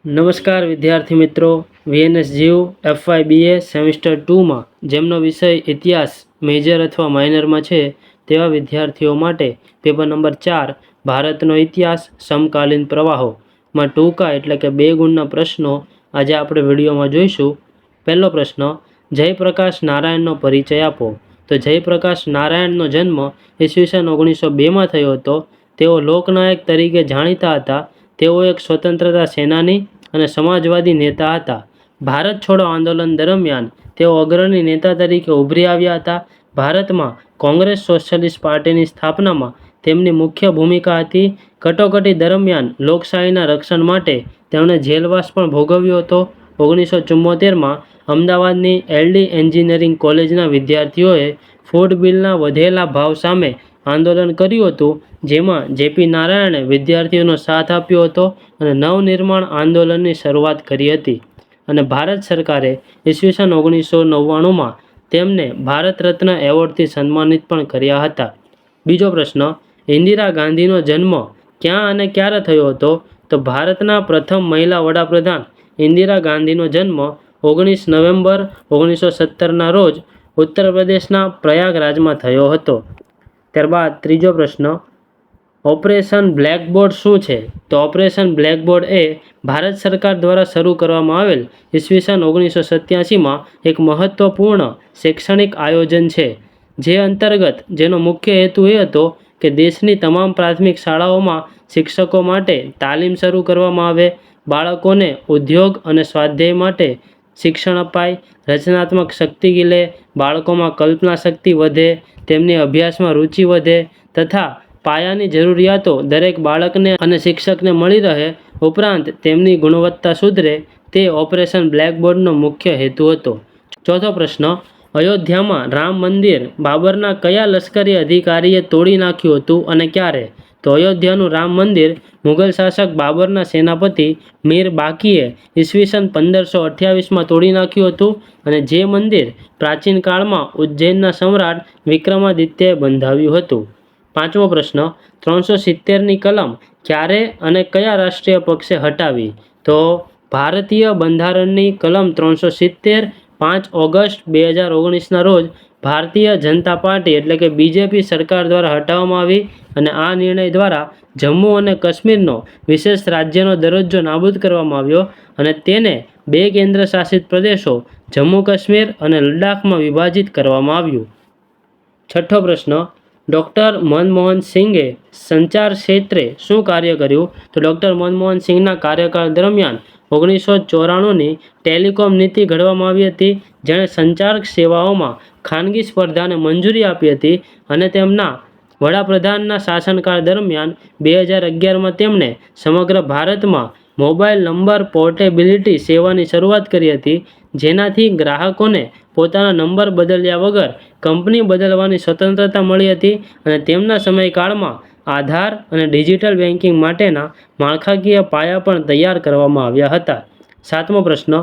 નમસ્કાર વિદ્યાર્થી મિત્રો, વીએનએસ જીવ એફવાય બીએ સેમિસ્ટર 2માં જેમનો વિષય ઇતિહાસ મેજર અથવા માઇનરમાં છે તેવા વિદ્યાર્થીઓ માટે પેપર નંબર 4 ભારતનો ઇતિહાસ સમકાલીન પ્રવાહોમાં ટૂંકા એટલે કે 2 ગુણના પ્રશ્નો આજે આપણે વિડીયોમાં જોઈશું. પહેલો પ્રશ્ન, જયપ્રકાશ નારાયણનો પરિચય આપો. તો જયપ્રકાશ નારાયણનો જન્મ ઈસવીસન 1902માં થયો હતો. તેઓ લોકનાયક તરીકે જાણીતા હતા. તેઓ એક સ્વતંત્રતા સેનાની અને સમાજવાદી નેતા હતા. ભારત છોડો આંદોલન દરમિયાન તેઓ અગ્રણી નેતા તરીકે ઉભરી આવ્યા હતા. ભારતમાં કોંગ્રેસ સોશિયલિસ્ટ પાર્ટીની સ્થાપનામાં તેમની મુખ્ય ભૂમિકા હતી. કટોકટી દરમિયાન લોકશાહીના રક્ષણ માટે તેમણે જેલવાસ પણ ભોગવ્યો હતો. 1974માં અમદાવાદની એલડી એન્જિનિયરિંગ કોલેજના વિદ્યાર્થીઓએ ફૂડ બિલના વધેલા ભાવ સામે આંદોલન કર્યું હતું, જેમાં જેપી નારાયણે વિદ્યાર્થીઓનો સાથ આપ્યો હતો અને નવનિર્માણ આંદોલનની શરૂઆત કરી હતી. અને ભારત સરકારે ઈસવીસન 1999માં તેમને ભારત રત્ન એવોર્ડથી સન્માનિત પણ કર્યા હતા. બીજો પ્રશ્ન, ઇન્દિરા ગાંધીનો જન્મ ક્યાં અને ક્યારે થયો હતો? તો ભારતના પ્રથમ મહિલા વડાપ્રધાન ઇન્દિરા ગાંધીનો જન્મ 19 નવેમ્બર 1917ના રોજ ઉત્તર પ્રદેશના પ્રયાગરાજમાં થયો હતો. ત્યારબાદ ત્રીજો પ્રશ્ન, ઓપરેશન બ્લેકબોર્ડ શું છે? તો ઓપરેશન બ્લેકબોર્ડ એ ભારત સરકાર દ્વારા શરૂ કરવામાં આવેલ ઈસવીસન 1987માં એક મહત્વપૂર્ણ શૈક્ષણિક આયોજન છે, જે અંતર્ગત જેનો મુખ્ય હેતુ એ હતો કે દેશની તમામ પ્રાથમિક શાળાઓમાં શિક્ષકો માટે તાલીમ શરૂ કરવામાં આવે, બાળકોને ઉદ્યોગ અને સ્વાધ્યાય માટે શિક્ષણ અપાય, રચનાત્મક શક્તિ ખીલે, બાળકોમાં કલ્પના શક્તિ વધે, તેમની અભ્યાસમાં રુચિ વધે તથા પાયાની જરૂરિયાતો દરેક બાળકને અને શિક્ષકને મળી રહે, ઉપરાંત તેમની ગુણવત્તા સુધરે, તે ઓપરેશન બ્લેકબોર્ડનો મુખ્ય હેતુ હતો. ચોથો પ્રશ્ન, અયોધ્યામાં રામ મંદિર બાબરના કયા લશ્કરી અધિકારીએ તોડી નાખ્યું હતું અને ક્યારે? તો અયોધ્યાનું રામ મંદિર મુઘલ શાસક બાબરના સેનાપતિ મીર બાકીએ ઈસવીસન 1528માં તોડી નાખ્યું હતું અને જે મંદિર પ્રાચીન કાળમાં ઉજ્જૈનના સમ્રાટ વિક્રમાદિત્યએ બંધાવ્યું હતું. પાંચમો પ્રશ્ન, 370ની કલમ ક્યારે અને કયા રાષ્ટ્રીય પક્ષે હટાવી? તો ભારતીય બંધારણની કલમ 370 5 ઓગસ્ટ 2019ના રોજ ભારતીય જનતા પાર્ટી એટલે કે બીજેપી સરકાર દ્વારા હટાવવામાં આવી અને આ નિર્ણય દ્વારા જમ્મુ અને કાશ્મીરનો વિશેષ રાજ્યનો દરજ્જો નાબૂદ કરવામાં આવ્યો અને તેને 2 કેન્દ્ર શાસિત પ્રદેશો જમ્મુ કાશ્મીર અને લદ્દાખમાં વિભાજિત કરવામાં આવ્યું. છઠ્ઠો પ્રશ્ન, ડૉક્ટર મનમોહન સિંઘે સંચાર ક્ષેત્રે શું કાર્ય કર્યું? તો ડૉક્ટર મનમોહન સિંઘના કાર્યકાળ દરમિયાન 1994ની ટેલિકોમ નીતિ ઘડવામાં આવી હતી, જેણે સંચાર સેવાઓમાં ખાનગી સ્પર્ધાને મંજૂરી આપી હતી અને તેમના વડાપ્રધાનના શાસનકાળ દરમિયાન 2011માં તેમણે સમગ્ર ભારતમાં મોબાઈલ નંબર પોર્ટેબિલિટી સેવાની શરૂઆત કરી હતી, જેનાથી ગ્રાહકોને પોતાના નંબર બદલ્યા વગર કંપની બદલવાની સ્વતંત્રતા મળી હતી અને તેમના સમયકાળમાં આધાર અને ડિજિટલ બેન્કિંગ માટેના માળખાકીય પાયા પણ તૈયાર કરવામાં આવ્યા હતા. સાતમો પ્રશ્ન,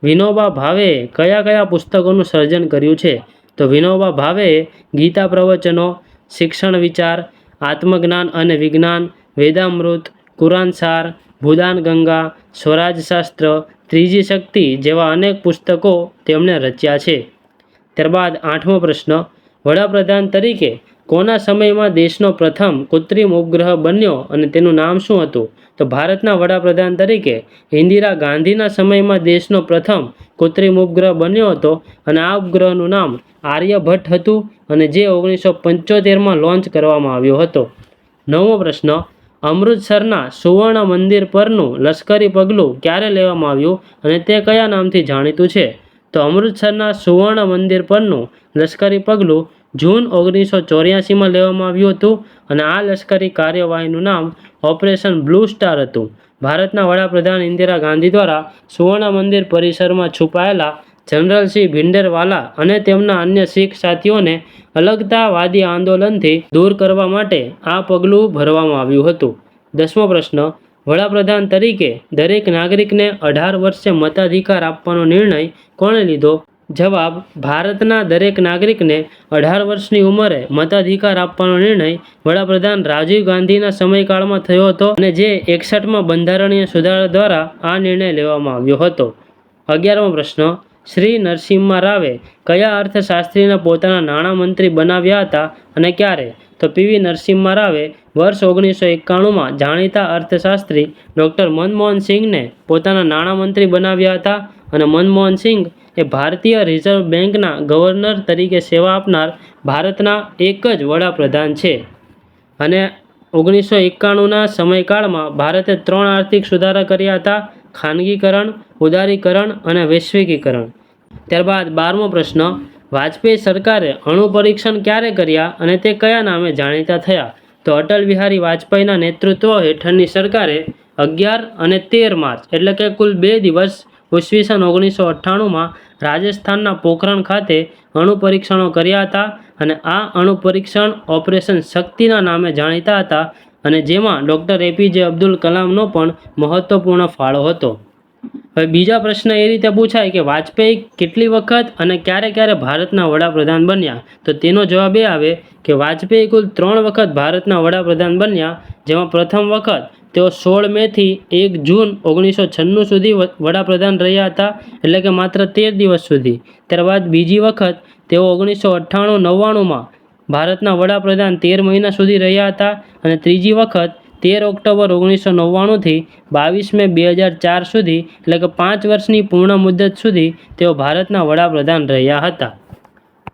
વિનોબા ભાવેએ કયા કયા પુસ્તકોનું સર્જન કર્યું છે? તો વિનોબા ભાવેએ ગીતા પ્રવચનો, શિક્ષણ વિચાર, આત્મજ્ઞાન અને વિજ્ઞાન, વેદામૃત, કુરાન સાર, ભૂદાન ગંગા, સ્વરાજ શાસ્ત્ર, ત્રીજી શક્તિ જેવા અનેક પુસ્તકો તેમણે રચ્યા છે. ત્યારબાદ આઠમો પ્રશ્ન, વડાપ્રધાન તરીકે કોના સમયમાં દેશનો પ્રથમ કૃત્રિમ ઉપગ્રહ બન્યો અને તેનું નામ શું હતું? તો ભારતના વડાપ્રધાન તરીકે ઇન્દિરા ગાંધીના સમયમાં દેશનો પ્રથમ કૃત્રિમ ઉપગ્રહ બન્યો હતો અને આ ઉપગ્રહનું નામ આર્યભટ્ટ હતું અને જે 1975માં લોન્ચ કરવામાં આવ્યો હતો. નવમો પ્રશ્ન, અમૃતસરના સુવર્ણ મંદિર પરનું લશ્કરી પગલું ક્યારે લેવામાં આવ્યું અને તે કયા નામથી જાણીતું છે? તો અમૃતસરના સુવર્ણ મંદિર પરનું લશ્કરી પગલું જૂન 1984માં લેવામાં આવ્યું હતું અને આ લશ્કરી કાર્યવાહીનું નામ ઓપરેશન બ્લુ સ્ટાર હતું. ભારતના વડાપ્રધાન ઇન્દિરા ગાંધી દ્વારા સુવર્ણ મંદિર પરિસરમાં છુપાયેલા જનરલ સિંહ ભિંડરવાલા અને તેમના અન્ય શીખ સાથીઓને અલગતાવાદી આંદોલનથી દૂર કરવા માટે આ પગલું ભરવામાં આવ્યું હતું. 10મો પ્રશ્ન, વડાપ્રધાન તરીકે દરેક નાગરિકને 18 વર્ષે મતાધિકાર આપવાનો નિર્ણય કોણે લીધો? જવાબ: ભારતના દરેક નાગરિકને 18 વર્ષની ઉંમરે મતાધિકાર આપવાનો નિર્ણય વડાપ્રધાન રાજીવ ગાંધીના સમયકાળમાં થયો હતો અને જે 61માં બંધારણીય સુધારા દ્વારા આ નિર્ણય લેવામાં આવ્યો હતો. 11મો પ્રશ્ન: શ્રી નરસિમ્હા રાવે કયા અર્થશાસ્ત્રીને પોતાના નાણામંત્રી બનાવ્યા હતા અને ક્યારે? તો પીવી નરસિમ્હા રાવે વર્ષ 1991માં જાણીતા અર્થશાસ્ત્રી ડૉક્ટર મનમોહન સિંઘને પોતાના નાણામંત્રી બનાવ્યા હતા અને મનમોહન સિંઘ એ ભારતીય રિઝર્વ બેંકના ગવર્નર તરીકે સેવા આપનાર ભારતના એક જ વડાપ્રધાન છે. અને 1991ના સમયકાળમાં ભારતે 3 આર્થિક સુધારા કર્યા હતા: ખાનગીકરણ, ઉદારીકરણ અને વૈશ્વિકીકરણ. ત્યારબાદ 12મો પ્રશ્ન: વાજપેયી સરકારે અણુ પરીક્ષણ ક્યારે કર્યા અને તે કયા નામે જાણીતા થયા? તો અટલ બિહારી વાજપેયીના નેતૃત્વ હેઠળની સરકારે 11 અને 13 માર્ચ એટલે કે કુલ 2 દિવસ ઈસવીસન 1998માં રાજસ્થાનના પોખરણ ખાતે અણુ પરીક્ષણો કર્યા હતા અને આ અણુ પરીક્ષણ ઓપરેશન શક્તિના નામે જાણીતા હતા અને જેમાં ડૉક્ટર એપીજે અબ્દુલ કલામનો પણ મહત્વપૂર્ણ ફાળો હતો. હવે બીજા પ્રશ્ન એ રીતે પૂછાય કે વાજપેયી કેટલી વખત અને ક્યારે ક્યારે ભારતના વડાપ્રધાન બન્યા? તો તેનો જવાબ એ આવે કે વાજપેયી કુલ 3 વખત ભારતના વડાપ્રધાન બન્યા, જેમાં પ્રથમ વખત તેઓ 16 મેથી 1 જૂન 1996 સુધી વડાપ્રધાન રહ્યા હતા, એટલે કે માત્ર 13 દિવસ સુધી. ત્યારબાદ બીજી વખત તેઓ 1998-99માં ભારતના વડાપ્રધાન 13 મહિના સુધી રહ્યા હતા અને ત્રીજી વખત 13 ઓક્ટોબર 1999થી 22 મે 2004 સુધી એટલે કે 5 વર્ષની પૂર્ણ મુદ્દત સુધી તેઓ ભારતના વડાપ્રધાન રહ્યા હતા.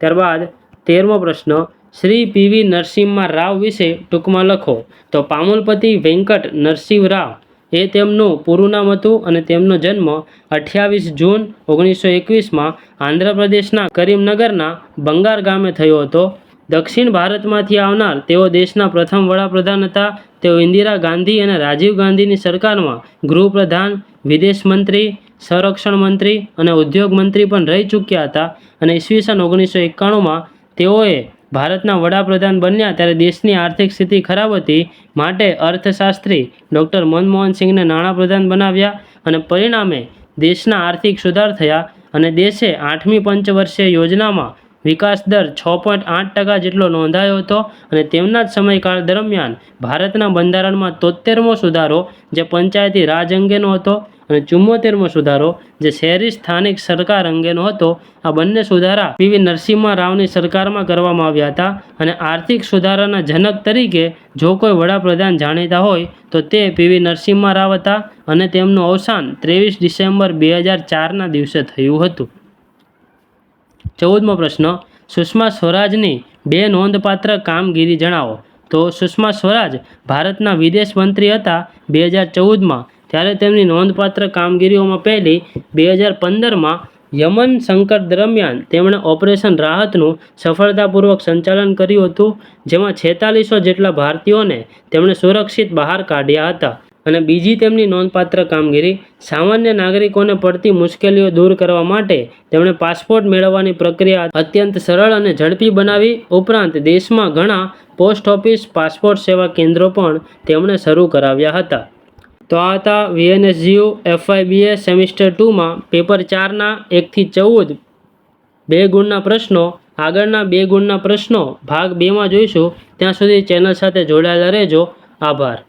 ત્યારબાદ 13મો પ્રશ્ન: શ્રી પીવી નરસિમ્હા રાવ વિશે ટૂંકમાં લખો. તો પામુલપતિ વેંકટ નરસિંહ રાવ એ તેમનું પૂરું નામ હતું અને તેમનો જન્મ 28 જૂન 1921માં આંધ્રપ્રદેશના કરીમનગરના બંગાર ગામે થયો હતો. દક્ષિણ ભારતમાંથી આવનાર તેઓ દેશના પ્રથમ વડાપ્રધાન હતા. તેઓ ઇન્દિરા ગાંધી અને રાજીવ ગાંધીની સરકારમાં ગૃહપ્રધાન, વિદેશ મંત્રી, સંરક્ષણ મંત્રી અને ઉદ્યોગ મંત્રી પણ રહી ચૂક્યા હતા અને ઈસવીસન 1991માં તેઓએ ભારતના વડાપ્રધાન બન્યા ત્યારે દેશની આર્થિક સ્થિતિ ખરાબ હતી, માટે અર્થશાસ્ત્રી ડૉક્ટર મનમોહન સિંઘને નાણાપ્રધાન બનાવ્યા અને પરિણામે દેશના આર્થિક સુધાર થયા અને દેશે 8મી પંચવર્ષીય યોજનામાં વિકાસ દર 6.8% જેટલો નોંધાયો હતો અને તેમના જ સમયકાળ દરમિયાન ભારતના બંધારણમાં 73મો સુધારો જે પંચાયતી રાજ અંગેનો હતો અને 74મો સુધારો જે શહેરી સ્થાનિક સરકાર અંગેનો હતો. આ બંને સુધારા પીવી નરસિમ્હા રાવની સરકારમાં કરવામાં આવ્યા હતા અને આર્થિક સુધારાના જનક તરીકે જો કોઈ વડાપ્રધાન જાણીતા હોય તો તે પીવી નરસિમ્હા રાવ હતા અને તેમનું અવસાન 23 ડિસેમ્બર 2004ના દિવસે થયું હતું. 14મો પ્રશ્ન: સુષ્મા સ્વરાજની 2 નોંધપાત્ર કામગીરી જણાવો. તો સુષ્મા સ્વરાજ ભારતના વિદેશ મંત્રી હતા 2014માં, ત્યારે તેમની નોંધપાત્ર કામગીરીઓમાં પહેલી 2015માં યમન સંકટ દરમિયાન તેમણે ઓપરેશન રાહતનું સફળતાપૂર્વક સંચાલન કર્યું હતું, જેમાં 4600 જેટલા ભારતીયોને તેમણે સુરક્ષિત બહાર કાઢ્યા હતા. અને બીજી તેમની નોંધપાત્ર કામગીરી સામાન્ય નાગરિકોને પડતી મુશ્કેલીઓ દૂર કરવા માટે તેમણે પાસપોર્ટ મેળવવાની પ્રક્રિયા અત્યંત સરળ અને ઝડપી બનાવી. ઉપરાંત દેશમાં ઘણા પોસ્ટ ઓફિસ પાસપોર્ટ સેવા કેન્દ્રો પણ તેમણે શરૂ કરાવ્યા હતા. તો આ હતા VNSGU FYBA સેમિસ્ટર 2માં પેપર 4ના 1 થી 14 2 ગુણના પ્રશ્નો. આગળના 2 ગુણના પ્રશ્નો ભાગ 2માં જોઈશું. ત્યાં સુધી ચેનલ સાથે જોડાયેલા રહેજો. આભાર.